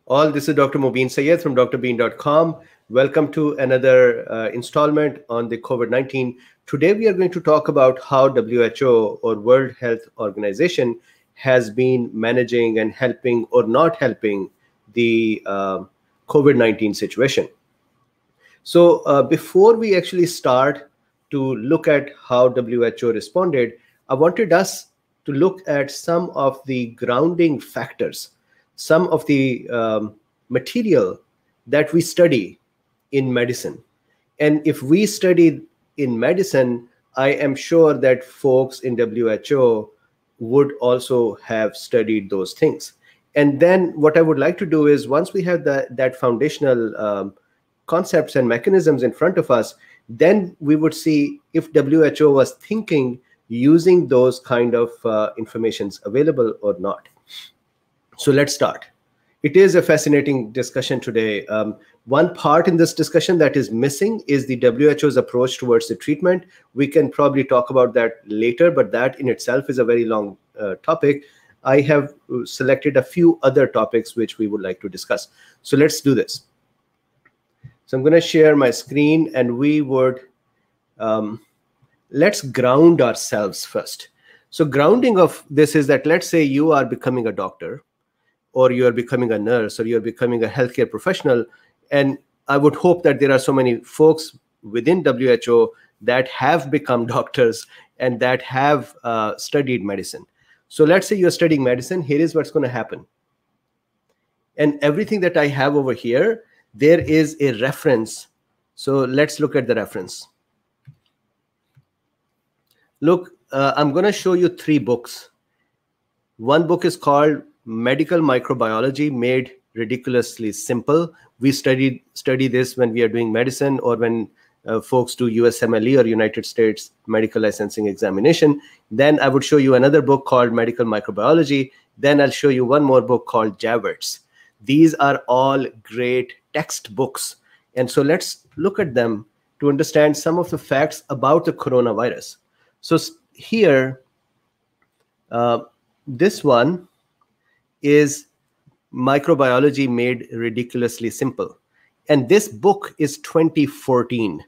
All, this is Dr. Mobeen Sayed from drbeen.com. Welcome to another installment on the COVID-19. Today we are going to talk about how WHO or World Health Organization has been managing and helping or not helping the COVID-19 situation. So before we actually start to look at how WHO responded, I wanted us to look at some of the grounding factors, some of the material that we study in medicine. And if we study in medicine, I am sure that folks in WHO would also have studied those things. And then what I would like to do is, once we have that foundational concepts and mechanisms in front of us, then we would see if WHO was thinking using those kind of informations available or not. So let's start. It is a fascinating discussion today. One part in this discussion that is missing is the WHO's approach towards the treatment. We can probably talk about that later, but that in itself is a very long topic. I have selected a few other topics which we would like to discuss. So let's do this. So I'm going to share my screen, and we would, let's ground ourselves first. So grounding of this is that, let's say you are becoming a doctor, or you are becoming a nurse, or you're becoming a healthcare professional. And I would hope that there are so many folks within WHO that have become doctors and that have studied medicine. So let's say you're studying medicine. Here is what's going to happen. And everything that I have over here, there is a reference. So let's look at the reference. Look, I'm going to show you 3 books. One book is called Medical Microbiology Made Ridiculously Simple. We study this when we are doing medicine, or when folks do USMLE or United States Medical Licensing Examination. Then I would show you another book called Medical Microbiology. Then I'll show you one more book called Javert's. These are all great textbooks. And so let's look at them to understand some of the facts about the coronavirus. So here, this one is Microbiology Made Ridiculously Simple. And this book is 2014.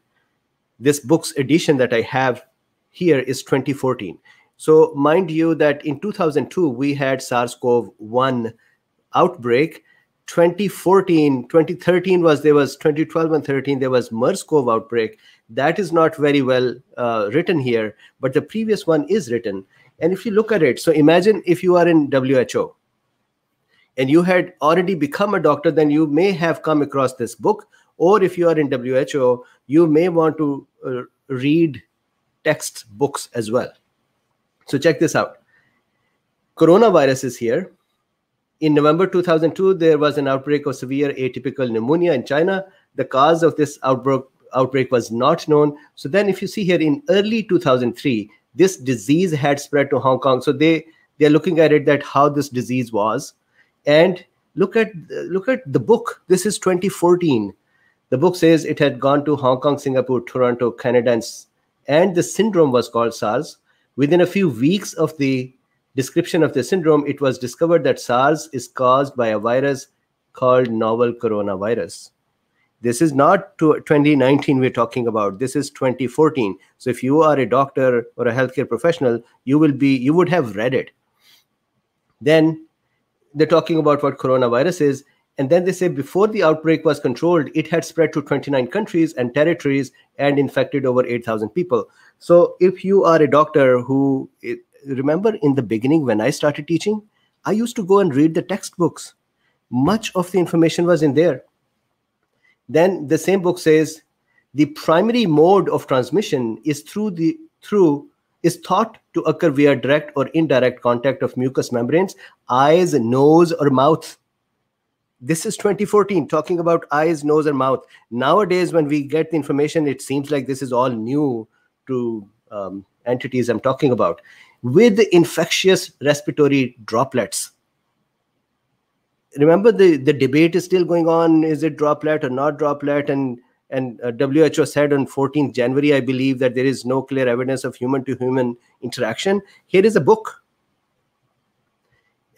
This book's edition that I have here is 2014. So mind you that in 2002, we had SARS-CoV-1 outbreak. 2013 there was 2012 and 13, there was MERS-CoV outbreak. That is not very well written here, but the previous one is written. And if you look at it, so imagine if you are in WHO and you had already become a doctor, then you may have come across this book. Or if you are in WHO, you may want to read textbooks as well. So check this out. Coronavirus is here. In November 2002, there was an outbreak of severe atypical pneumonia in China. The cause of this outbreak was not known. So then if you see here, in early 2003, this disease had spread to Hong Kong. So they're looking at it, that how this disease was. And look at the book. This is 2014. The book says it had gone to Hong Kong, Singapore, Toronto, Canada, and the syndrome was called SARS. Within a few weeks of the description of the syndrome, it was discovered that SARS is caused by a virus called novel coronavirus. This is not 2019 we're talking about. This is 2014. So if you are a doctor or a healthcare professional, you would have read it. Then they're talking about what coronavirus is. And then they say before the outbreak was controlled, it had spread to 29 countries and territories and infected over 8,000 people. So if you are a doctor who, remember in the beginning when I started teaching, I used to go and read the textbooks. Much of the information was in there. Then the same book says the primary mode of transmission is thought to occur via direct or indirect contact of mucous membranes, eyes, nose, or mouth. This is 2014, talking about eyes, nose, and mouth. Nowadays, when we get the information, it seems like this is all new to entities I'm talking about. With the infectious respiratory droplets. Remember, the debate is still going on. Is it droplet or not droplet? And WHO said on 14th January, I believe, that there is no clear evidence of human-to-human interaction. Here is a book.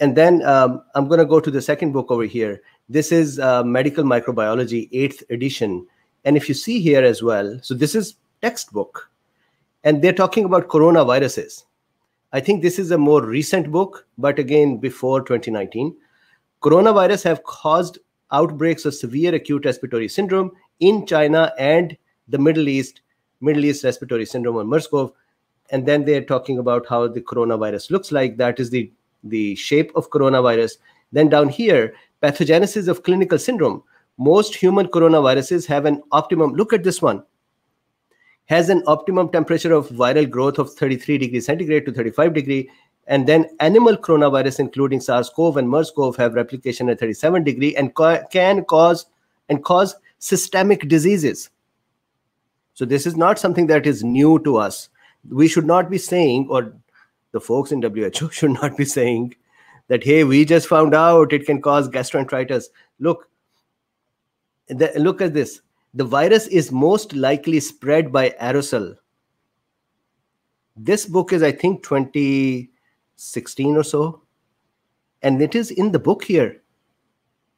And then I'm going to go to the second book over here. This is Medical Microbiology, 8th edition. And if you see here as well, so this is textbook. And they're talking about coronaviruses. I think this is a more recent book, but again, before 2019. Coronavirus have caused outbreaks of severe acute respiratory syndrome in China and the Middle East respiratory syndrome, or MERS-CoV. And then they're talking about how the coronavirus looks like. That is the shape of coronavirus. Then down here, pathogenesis of clinical syndrome. Most human coronaviruses have an optimum, look at this one, has an optimum temperature of viral growth of 33 degrees centigrade to 35 degree. And then animal coronavirus, including SARS-CoV and MERS-CoV, have replication at 37 degree and can cause systemic diseases. So this is not something that is new to us. We should not be saying, or the folks in WHO should not be saying that, hey, we just found out it can cause gastroenteritis. Look at this. The virus is most likely spread by aerosol. This book is, I think, 2016 or so. And it is in the book here.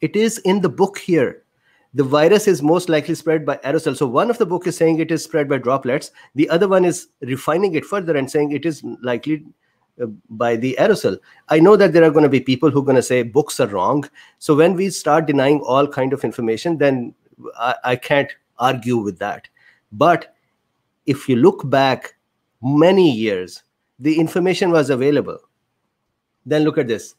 It is in the book here. The virus is most likely spread by aerosol. So one of the book is saying it is spread by droplets. The other one is refining it further and saying it is likely by the aerosol. I know that there are going to be people who are going to say books are wrong. So when we start denying all kind of information, then I can't argue with that. But if you look back many years, the information was available. Then look at this.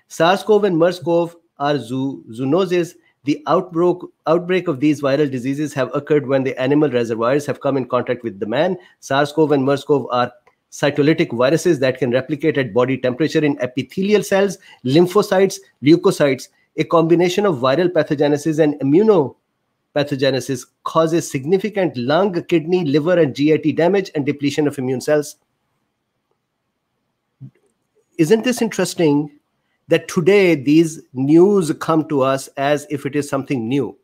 SARS-CoV and MERS-CoV are zoonoses. The outbreak of these viral diseases have occurred when the animal reservoirs have come in contact with the man. SARS-CoV and MERS-CoV are cytolytic viruses that can replicate at body temperature in epithelial cells, lymphocytes, leukocytes. A combination of viral pathogenesis and immunopathogenesis causes significant lung, kidney, liver, and GIT damage and depletion of immune cells. Isn't this interesting that today these news come to us as if it is something new?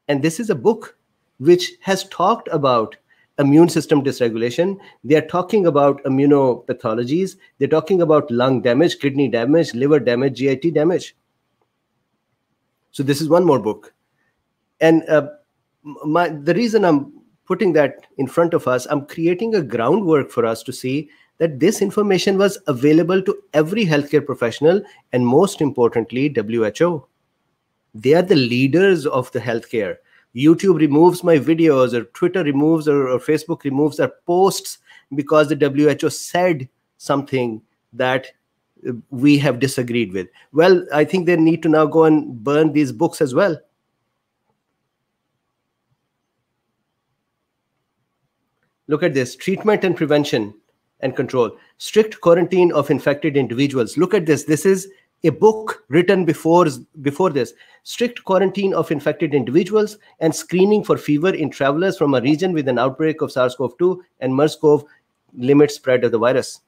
And this is a book which has talked about immune system dysregulation. They are talking about immunopathologies. They're talking about lung damage, kidney damage, liver damage, GIT damage. So this is one more book. And the reason I'm putting that in front of us, I'm creating a groundwork for us to see that this information was available to every healthcare professional, and most importantly, WHO. They are the leaders of the healthcare. YouTube removes my videos, or Twitter removes, or Facebook removes our posts because the WHO said something that we have disagreed with. Well, I think they need to now go and burn these books as well. Look at this, treatment and prevention and control. Strict quarantine of infected individuals. Look at this. This is a book written before this. Strict quarantine of infected individuals and screening for fever in travelers from a region with an outbreak of SARS-CoV-2 and MERS-CoV limits spread of the virus.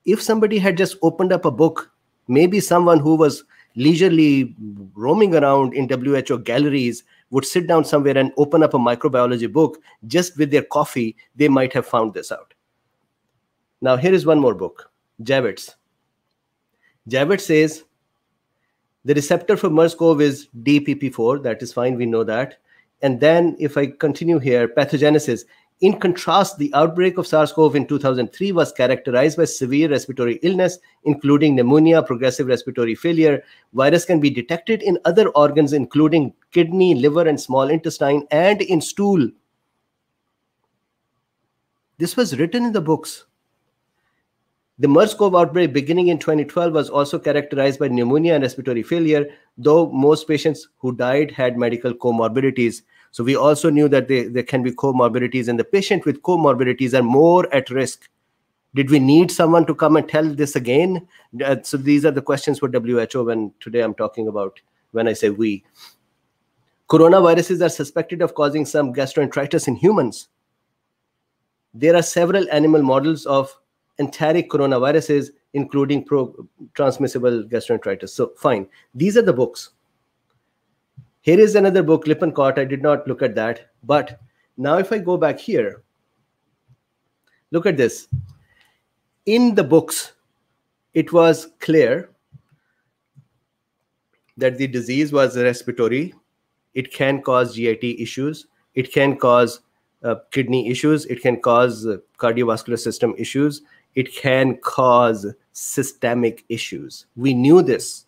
If somebody had just opened up a book, maybe someone who was leisurely roaming around in WHO galleries would sit down somewhere and open up a microbiology book just with their coffee, they might have found this out. Now, here is one more book, Javits. Javits says the receptor for MERS-CoV is DPP4. That is fine, we know that. And then if I continue here, pathogenesis. In contrast, the outbreak of SARS-CoV in 2003 was characterized by severe respiratory illness, including pneumonia, progressive respiratory failure. Virus can be detected in other organs, including kidney, liver, and small intestine, and in stool. This was written in the books. The MERS-CoV outbreak beginning in 2012 was also characterized by pneumonia and respiratory failure, though most patients who died had medical comorbidities. So we also knew that there can be comorbidities, and the patient with comorbidities are more at risk. Did we need someone to come and tell this again? So these are the questions for WHO when today I'm talking about when I say we. Coronaviruses are suspected of causing some gastroenteritis in humans. There are several animal models of enteric coronaviruses, including transmissible gastroenteritis. So fine, these are the books. Here is another book, Lippincott. I did not look at that. But now if I go back here, look at this. In the books, it was clear that the disease was respiratory. It can cause GIT issues. It can cause kidney issues. It can cause cardiovascular system issues. It can cause systemic issues. We knew this,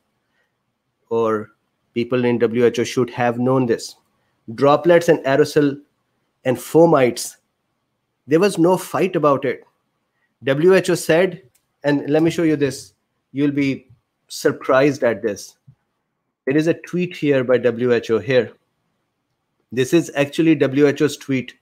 or people in WHO should have known this. Droplets and aerosol and fomites, there was no fight about it. WHO said, and let me show you this. You'll be surprised at this. There is a tweet here by WHO here. This is actually WHO's tweet.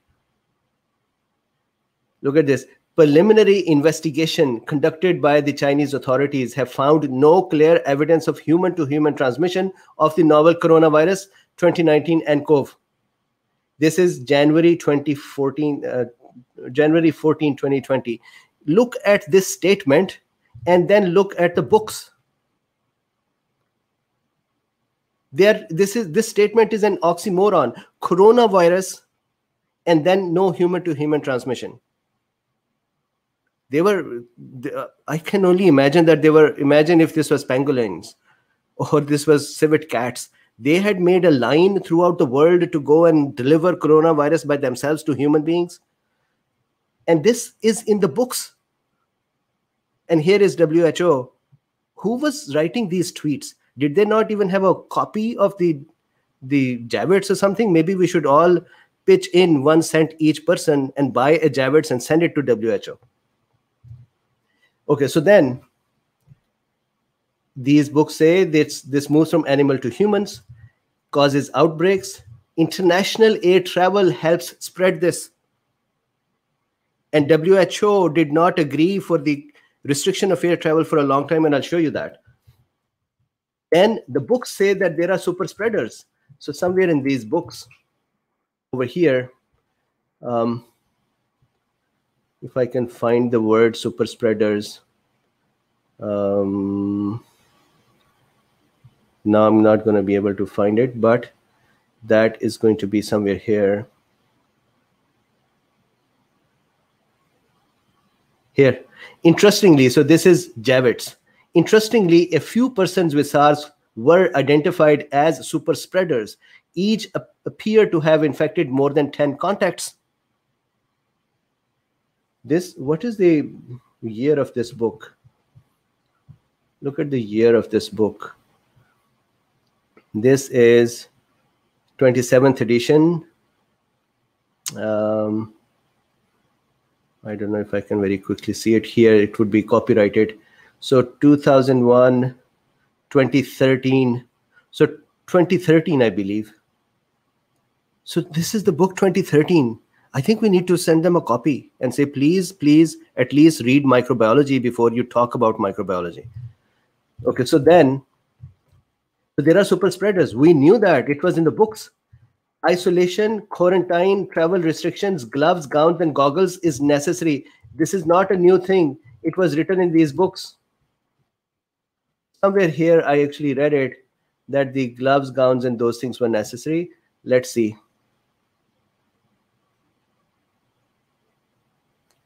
Look at this. Preliminary investigation conducted by the Chinese authorities have found no clear evidence of human-to-human transmission of the novel coronavirus 2019 nCoV. This is January 14, 2020. Look at this statement and then look at the books. This statement is an oxymoron. Coronavirus and then no human-to-human transmission. I can only imagine that imagine if this was pangolins or this was civet cats. They had made a line throughout the world to go and deliver coronavirus by themselves to human beings. And this is in the books. And here is WHO. Who was writing these tweets? Did they not even have a copy of the Javits or something? Maybe we should all pitch in 1 cent each person and buy a Javits and send it to WHO. Okay, so then these books say this moves from animal to humans, causes outbreaks. International air travel helps spread this. And WHO did not agree for the restriction of air travel for a long time, and I'll show you that. And the books say that there are super spreaders. So somewhere in these books over here, if I can find the word super spreaders. Now I'm not going to be able to find it, but that is going to be somewhere here. Here. Interestingly, so this is Javits. Interestingly, a few persons with SARS were identified as super spreaders. Each appear to have infected more than 10 contacts. What is the year of this book? Look at the year of this book. This is 27th edition. I don't know if I can very quickly see it here. It would be copyrighted. So 2001, 2013. So 2013, I believe. So this is the book 2013. I think we need to send them a copy and say, please, please, at least read microbiology before you talk about microbiology. Okay, so then there are super spreaders. We knew that. It was in the books. Isolation, quarantine, travel restrictions, gloves, gowns, and goggles is necessary. This is not a new thing. It was written in these books. Somewhere here, I actually read it, that the gloves, gowns, and those things were necessary. Let's see.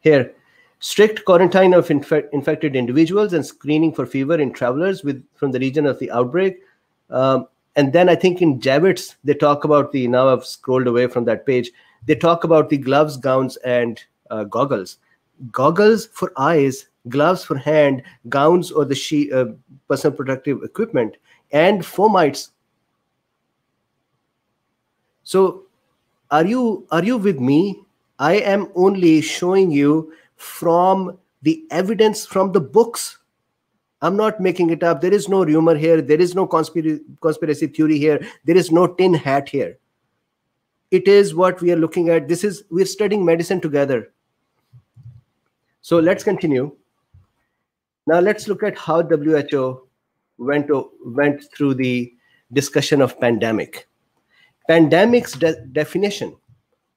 Here, strict quarantine of infected individuals and screening for fever in travelers from the region of the outbreak. And then I think in Javits, they talk about now I've scrolled away from that page. They talk about the gloves, gowns, and goggles. Goggles for eyes, gloves for hand, gowns or the personal protective equipment, and fomites. So are you with me? I am only showing you from the evidence from the books. I'm not making it up. There is no rumor here. There is no conspiracy theory here. There is no tin hat here. It is what we are looking at. We're studying medicine together. So let's continue. Now let's look at how WHO went through the discussion of pandemic. Pandemic's definition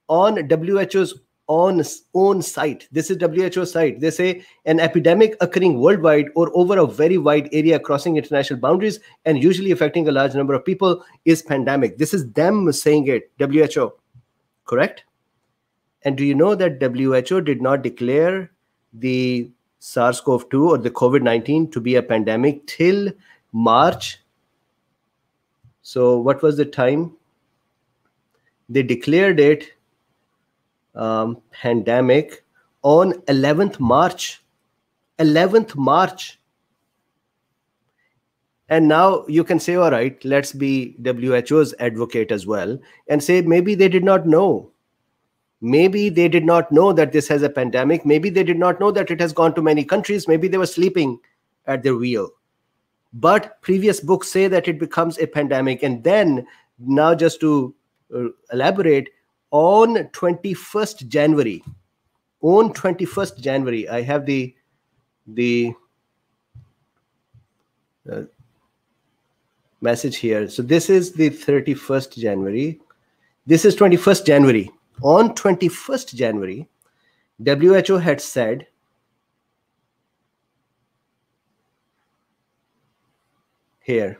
on WHO's own site. This is WHO site. They say an epidemic occurring worldwide or over a very wide area crossing international boundaries and usually affecting a large number of people is pandemic. This is them saying it, WHO, correct? And do you know that WHO did not declare the SARS-CoV-2 or the COVID-19 to be a pandemic till March. So what was the time? They declared it pandemic on 11th March. 11th March. And now you can say, all right, let's be WHO's advocate as well and say maybe they did not know. Maybe they did not know that this has a pandemic. Maybe they did not know that it has gone to many countries. Maybe they were sleeping at their wheel. But previous books say that it becomes a pandemic. And then now just to elaborate, on 21st January, I have the message here. So this is the 31st January. This is 21st January. On 21st January, WHO had said here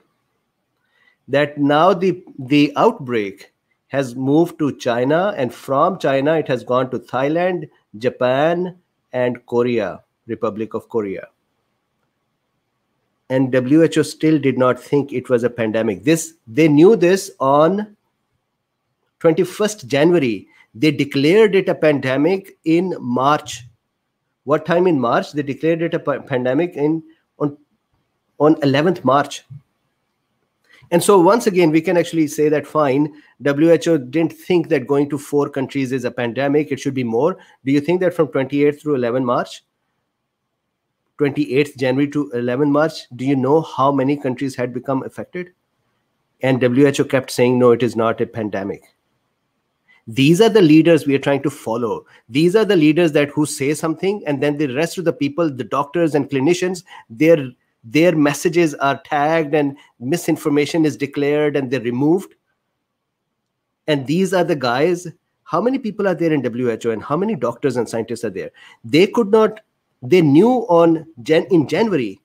that now the outbreak has moved to China, and from China it has gone to Thailand, Japan, and Korea, Republic of Korea. And WHO still did not think it was a pandemic. They knew this on 21st January. They declared it a pandemic in March. What time in March? They declared it a pandemic on 11th March. And so once again, we can actually say that fine, WHO didn't think that going to 4 countries is a pandemic. It should be more. Do you think that from 28th through 11 March, 28th January to 11 March, do you know how many countries had become affected? And WHO kept saying, no, it is not a pandemic. These are the leaders we are trying to follow. These are the leaders who say something, and then the rest of the people, the doctors and clinicians, their messages are tagged and misinformation is declared and they're removed. And these are the guys. How many people are there in WHO and how many doctors and scientists are there? They knew in January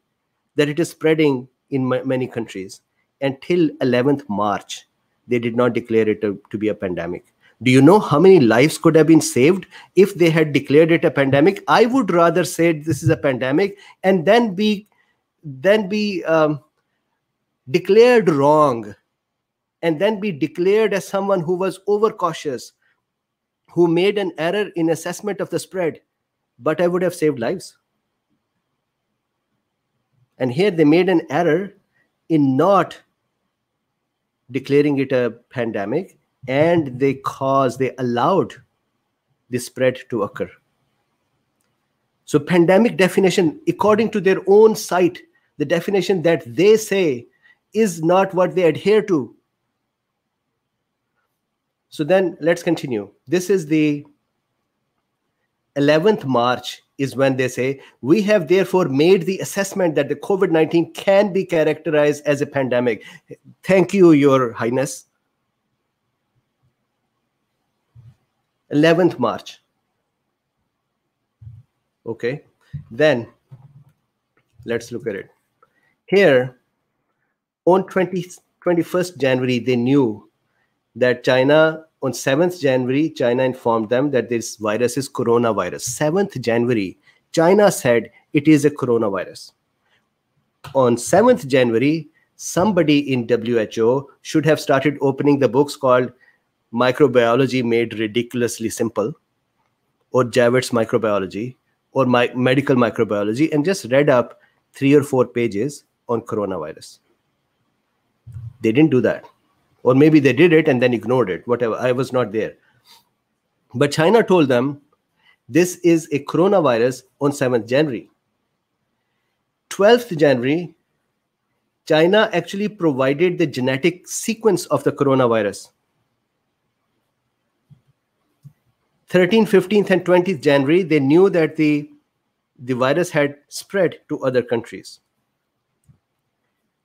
that it is spreading in many countries. Until 11th March, they did not declare it to be a pandemic. Do you know how many lives could have been saved if they had declared it a pandemic? I would rather say this is a pandemic and then be declared wrong, and then be declared as someone who was overcautious, who made an error in assessment of the spread, but I would have saved lives. And here they made an error in not declaring it a pandemic, and they allowed the spread to occur. So pandemic definition, according to their own site, the definition that they say is not what they adhere to. So then let's continue. This is the 11th March is when they say, we have therefore made the assessment that the COVID-19 can be characterized as a pandemic. Thank you, Your Highness. 11th March. Okay, then let's look at it. Here, on 21st January, they knew that China, on 7th January, China informed them that this virus is coronavirus. 7th January, China said it is a coronavirus. On 7th January, somebody in WHO should have started opening the books called Microbiology Made Ridiculously Simple, or Javet's Microbiology, or Medical Microbiology, and just read up 3 or 4 pages on coronavirus. They didn't do that. Or maybe they did it and then ignored it, whatever. I was not there. But China told them this is a coronavirus on 7th January. 12th January, China actually provided the genetic sequence of the coronavirus. 13th, 15th, and 20th January, they knew that the virus had spread to other countries.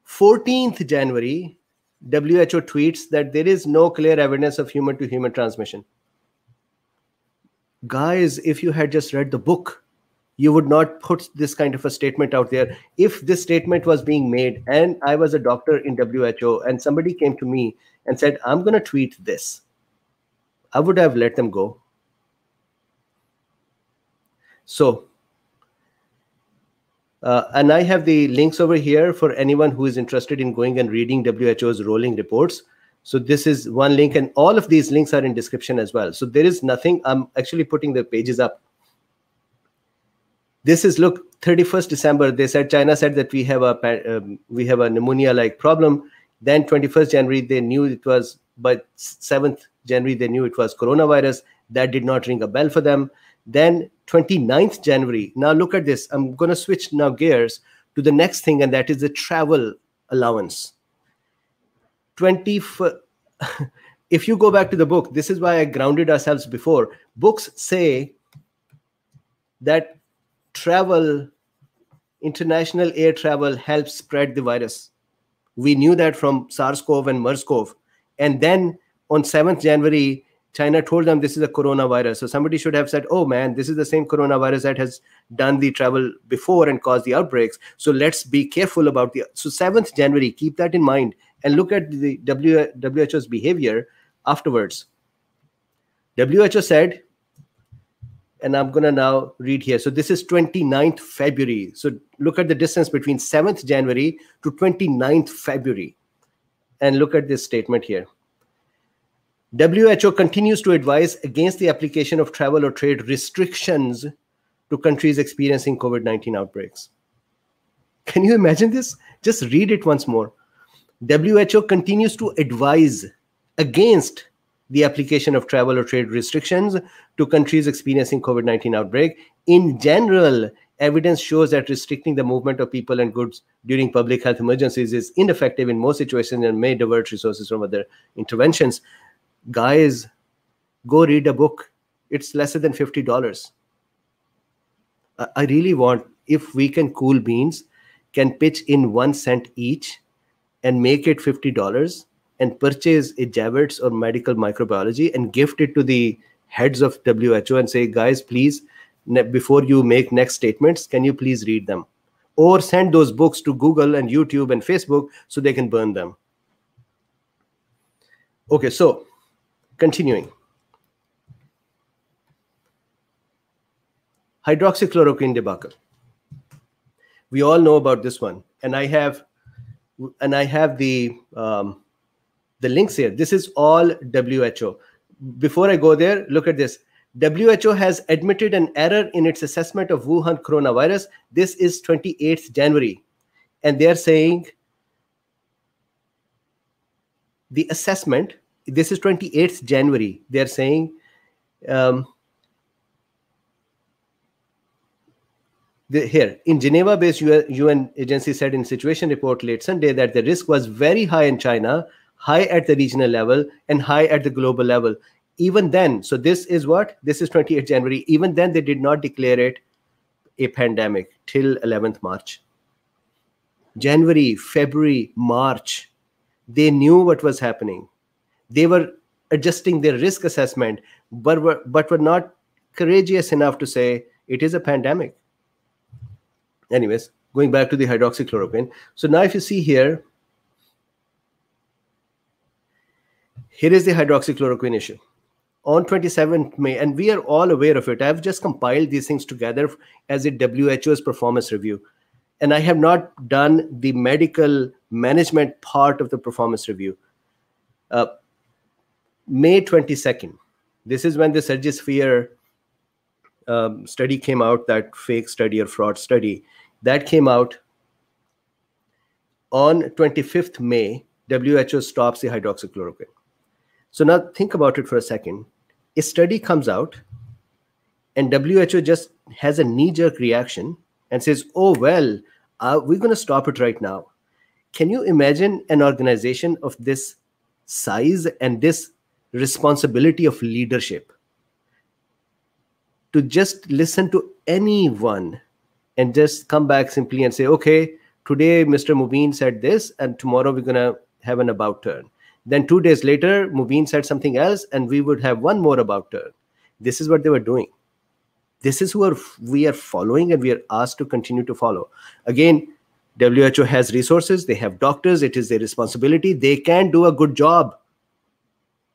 14th January, WHO tweets that there is no clear evidence of human-to-human transmission. Guys, if you had just read the book, you would not put this kind of a statement out there. If this statement was being made and I was a doctor in WHO and somebody came to me and said, I'm going to tweet this, I would have let them go. So And I have the links over here for anyone who is interested in going and reading WHO's rolling reports. So this is one link, and all of these links are in description as well. So there is nothing, I'm actually putting the pages up. This is, look, 31st December, they said, China said that we have a pneumonia-like problem. Then 21st January, they knew it was, but 7th January, they knew it was coronavirus. That did not ring a bell for them. Then 29th January, now look at this. I'm going to switch now gears to the next thing, and that is the travel allowance. If you go back to the book, this is why I grounded ourselves before. Books say that travel, international air travel, helps spread the virus. We knew that from SARS-CoV and MERS-CoV. And then on 7th January, China told them this is a coronavirus. So somebody should have said, oh man, this is the same coronavirus that has done the travel before and caused the outbreaks. So let's be careful about so 7th January, keep that in mind and look at the WHO's behavior afterwards. WHO said, and I'm going to now read here. So this is 29th February. So look at the distance between 7th January to 29th February. And look at this statement here. WHO continues to advise against the application of travel or trade restrictions to countries experiencing COVID-19 outbreaks. Can you imagine this? Just read it once more. WHO continues to advise against the application of travel or trade restrictions to countries experiencing COVID-19 outbreak. In general, evidence shows that restricting the movement of people and goods during public health emergencies is ineffective in most situations and may divert resources from other interventions. Guys, go read a book. It's lesser than $50. I really want, if we can, cool beans can pitch in 1 cent each and make it $50 and purchase a Javits or medical microbiology and gift it to the heads of WHO and say, guys, please, before you make next statements, can you please read them? Or send those books to Google and YouTube and Facebook so they can burn them. Okay, so continuing. Hydroxychloroquine debacle. We all know about this one, and I have the links here. This is all WHO. Before I go there, look at this. WHO has admitted an error in its assessment of Wuhan coronavirus. This is 28th January, and they're saying the assessment. This is 28th January. They're saying here in Geneva-based UN agency said in situation report late Sunday that the risk was very high in China, high at the regional level, and high at the global level. Even then, so this is what? This is 28th January. Even then, they did not declare it a pandemic till 11th March. January, February, March, they knew what was happening. They were adjusting their risk assessment, but were not courageous enough to say it is a pandemic. Anyways, going back to the hydroxychloroquine. So now if you see here, here is the hydroxychloroquine issue. On 27th May, and we are all aware of it. I've just compiled these things together as a WHO's performance review. And I have not done the medical management part of the performance review. May 22nd, this is when the Surgisphere study came out, that fake study or fraud study. That came out on 25th May, WHO stops the hydroxychloroquine. So now think about it for a second. A study comes out and WHO just has a knee-jerk reaction and says, oh, well, we're going to stop it right now. Can you imagine an organization of this size and this responsibility of leadership to just listen to anyone and just come back simply and say, okay, today Mr. Mubin said this, and tomorrow we're going to have an about turn. Then 2 days later, Mubin said something else, and we would have one more about turn. This is what they were doing. This is who we are following, and we are asked to continue to follow. Again, WHO has resources. They have doctors. It is their responsibility. They can do a good job.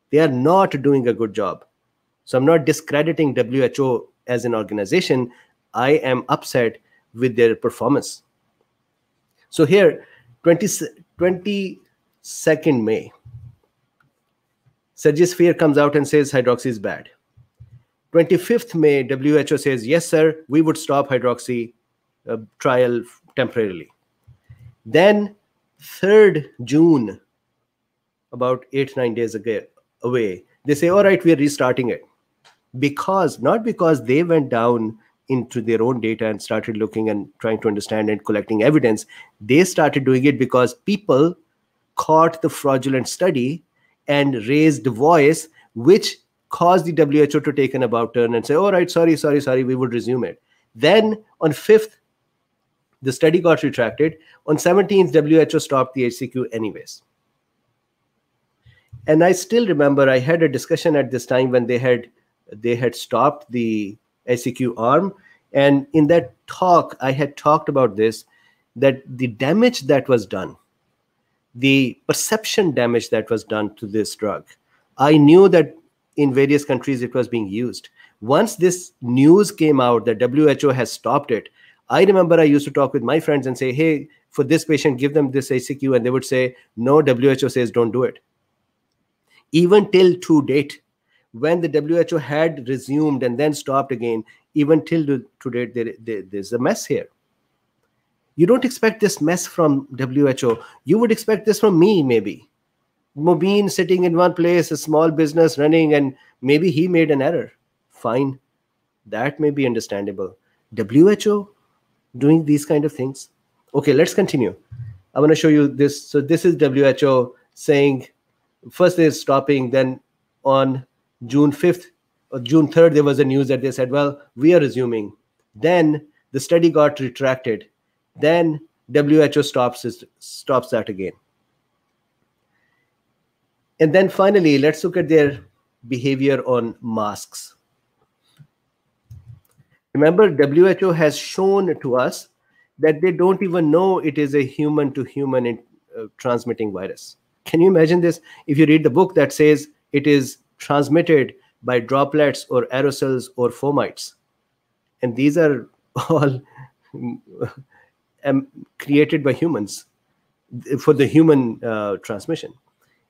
They are not doing a good job. So I'm not discrediting WHO as an organization. I am upset with their performance. So here, 22nd May, Surgisphere comes out and says hydroxy is bad. 25th May, WHO says, yes, sir, we would stop hydroxy trial temporarily. Then 3rd June, about 8-9 days away, they say, all right, we're restarting it. Not because they went down into their own data and started looking and trying to understand and collecting evidence. They started doing it because people caught the fraudulent study and raised the voice, which caused the WHO to take an about turn and say, all right, sorry, we would resume it. Then on 5th, the study got retracted. On 17th, WHO stopped the HCQ anyways. And I still remember I had a discussion at this time when they had stopped the HCQ arm. And in that talk, I had talked about this, that the damage that was done, the perception damage that was done to this drug, I knew that in various countries it was being used. Once this news came out that WHO has stopped it, I remember I used to talk with my friends and say, hey, for this patient, give them this HCQ. And they would say, no, WHO says don't do it. Even till to date, when the WHO had resumed and then stopped again, even till to date, there's a mess here. You don't expect this mess from WHO. You would expect this from me, maybe. Mobeen sitting in one place, a small business running, and maybe he made an error. Fine. That may be understandable. WHO doing these kind of things? Okay, let's continue. I want to show you this. So this is WHO saying, first they're stopping, then on June 5th or June 3rd, there was a news that they said, well, we are resuming. Then the study got retracted. Then WHO stops that again. And then finally, let's look at their behavior on masks. Remember, WHO has shown to us that they don't even know it is a human-to-human transmitting virus. Can you imagine this? If you read the book that says it is transmitted by droplets or aerosols or fomites, and these are all created by humans for the human transmission.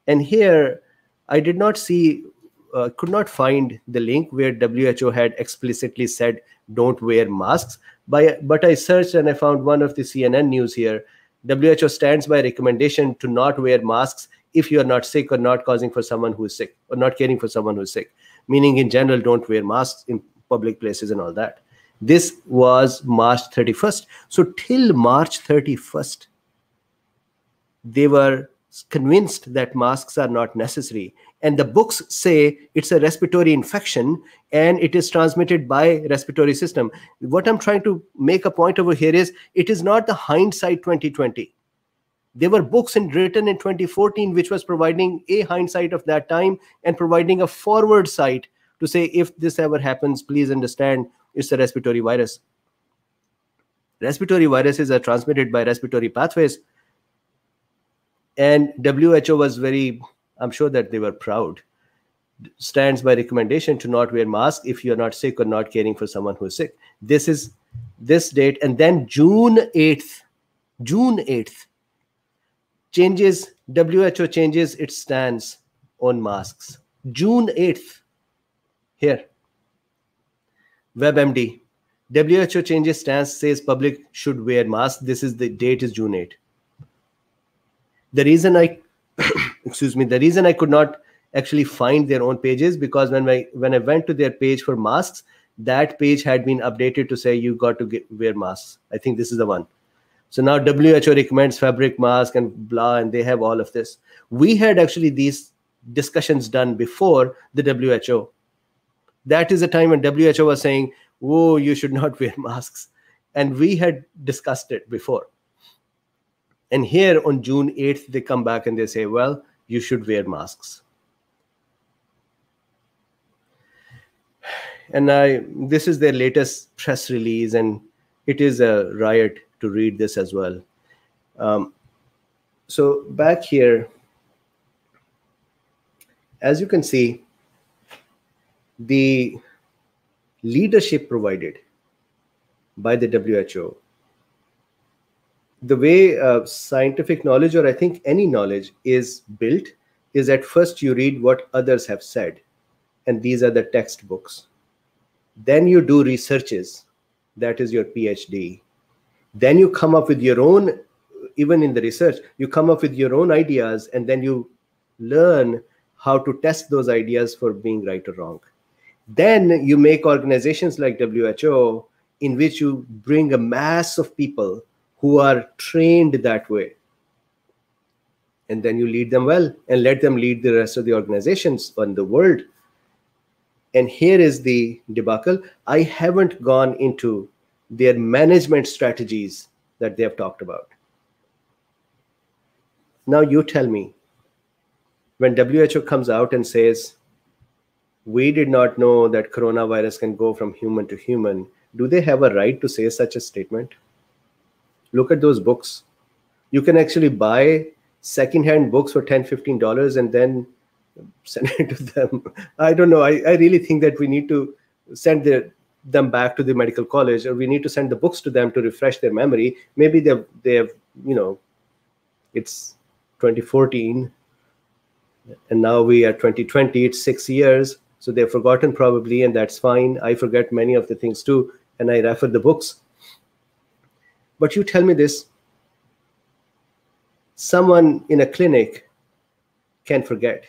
And here, I did not see, could not find the link where WHO had explicitly said don't wear masks. But I searched and I found one of the CNN news here. WHO stands by recommendation to not wear masks if you are not sick or not causing for someone who is sick or not caring for someone who is sick. Meaning in general, don't wear masks in public places and all that. This was March 31st. So till March 31st, they were convinced that masks are not necessary. And the books say it's a respiratory infection and it is transmitted by respiratory system. What I'm trying to make a point over here is it is not the hindsight 2020. There were books written in 2014 which was providing a hindsight of that time and providing a forward sight to say if this ever happens, please understand it's a respiratory virus. Respiratory viruses are transmitted by respiratory pathways. And WHO was very, I'm sure that they were proud, stands by recommendation to not wear masks if you're not sick or not caring for someone who is sick. This is this date. And then June 8th, WHO changes its stance on masks. June 8th, here, WebMD, WHO changes stance, says public should wear masks. This is the date is June 8th. The reason I, the reason I could not actually find their own pages because when I went to their page for masks, that page had been updated to say you got to wear masks. I think this is the one. So now WHO recommends fabric mask and blah, and they have all of this. We had actually these discussions done before the WHO. That is a time when WHO was saying, "Whoa, you should not wear masks," and we had discussed it before. And here on June 8th, they come back and they say, well, you should wear masks. And this is their latest press release, and it is a riot to read this as well. So back here, as you can see, the leadership provided by the WHO the way scientific knowledge, or I think any knowledge, is built is at first you read what others have said, and these are the textbooks. Then you do researches, that is your PhD. Then you come up with your own, even in the research, you come up with your own ideas, and then you learn how to test those ideas for being right or wrong. Then you make organizations like WHO, in which you bring a mass of people who are trained that way. And then you lead them well and let them lead the rest of the organizations in the world. And here is the debacle. I haven't gone into their management strategies that they have talked about. Now you tell me, when WHO comes out and says, we did not know that coronavirus can go from human to human, do they have a right to say such a statement? Look at those books. You can actually buy secondhand books for $10, $15 and then send it to them. I don't know. I really think that we need to send them back to the medical college, or we need to send the books to them to refresh their memory. Maybe they have, it's 2014 and now we are 2020. It's 6 years. So they've forgotten probably, and that's fine. I forget many of the things too, and I refer the books. But you tell me this, someone in a clinic can forget.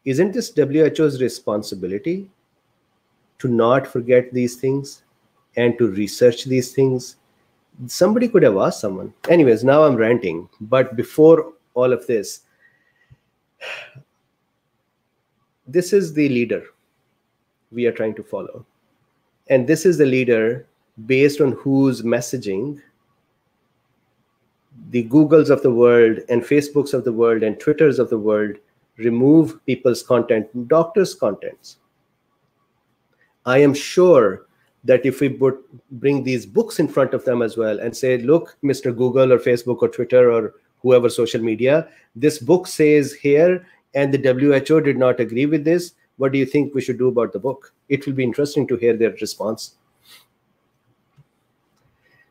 Isn't this WHO's responsibility to not forget these things and to research these things? Somebody could have asked someone. Anyways, now I'm ranting. But before all of this, this is the leader we are trying to follow. And this is the leader based on whose messaging the Googles of the world and Facebooks of the world and Twitters of the world remove people's content, doctors' contents. I am sure that if we bring these books in front of them as well and say, look, Mr. Google or Facebook or Twitter or whoever social media, this book says here, and the WHO did not agree with this. What do you think we should do about the book? It will be interesting to hear their response.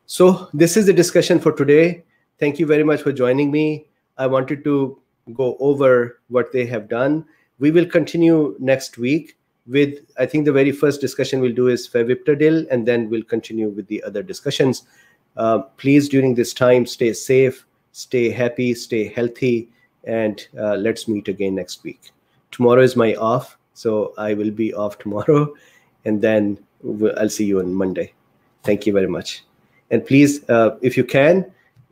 So this is the discussion for today. Thank you very much for joining me. I wanted to go over what they have done. We will continue next week with, I think the very first discussion we'll do is Faviptadil, and then we'll continue with the other discussions. Please, during this time, stay safe, stay happy, stay healthy, and let's meet again next week. Tomorrow is my off, so I will be off tomorrow, and then I'll see you on Monday. Thank you very much. And please, if you can,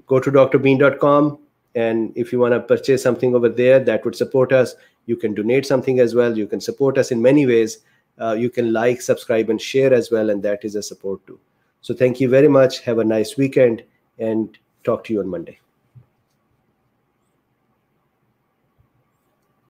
go to drbeen.com, and if you want to purchase something over there that would support us, you can donate something as well. You can support us in many ways. You can like, subscribe, and share as well, and that is a support too. So thank you very much. Have a nice weekend, and talk to you on Monday.